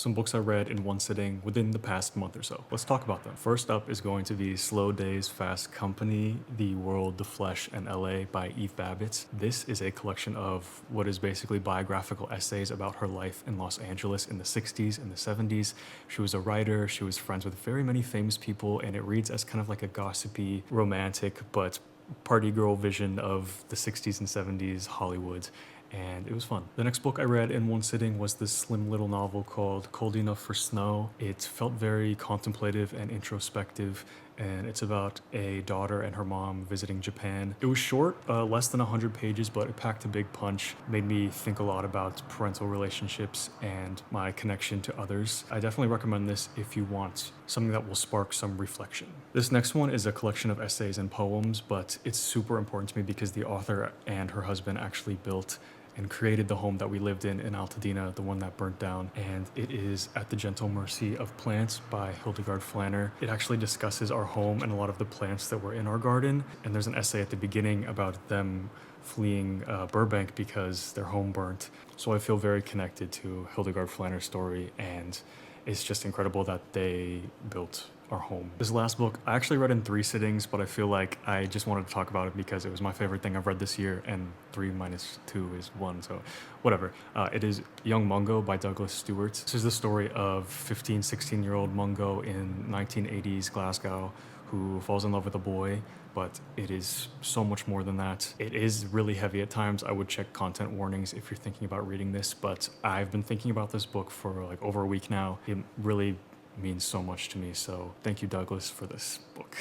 some books I read in one sitting within the past month or so. Let's talk about them. First up is going to be Slow Days, Fast Company, The World, the Flesh, and LA by Eve Babbitt. This is a collection of what is basically biographical essays about her life in Los Angeles in the 60s and the 70s. She was a writer, she was friends with very many famous people, and it reads as kind of like a gossipy, romantic, but party girl vision of the 60s and 70s Hollywood, and it was fun. The next book I read in one sitting was this slim little novel called Cold Enough for Snow. It felt very contemplative and introspective, and it's about a daughter and her mom visiting Japan. It was short, less than 100 pages, but it packed a big punch, made me think a lot about parental relationships and my connection to others. I definitely recommend this if you want something that will spark some reflection. This next one is a collection of essays and poems, but it's super important to me because the author and her husband actually built and created the home that we lived in Altadena, the one that burnt down, and it is At the Gentle Mercy of Plants by Hildegard Flanner. It actually discusses our home and a lot of the plants that were in our garden, and there's an essay at the beginning about them fleeing Burbank because their home burnt. So I feel very connected to Hildegard Flanner's story, and it's just incredible that they built our home. This last book I actually read in 3 sittings, but I feel like I just wanted to talk about it because it was my favorite thing I've read this year, and 3 minus 2 is 1, so whatever. It is Young Mungo by Douglas Stewart. This is the story of 15, 16-year-old Mungo in 1980s Glasgow who falls in love with a boy, but it is so much more than that. It is really heavy at times. I would check content warnings if you're thinking about reading this, but I've been thinking about this book for like over a week now. It really means so much to me, so thank you, Douglas, for this book.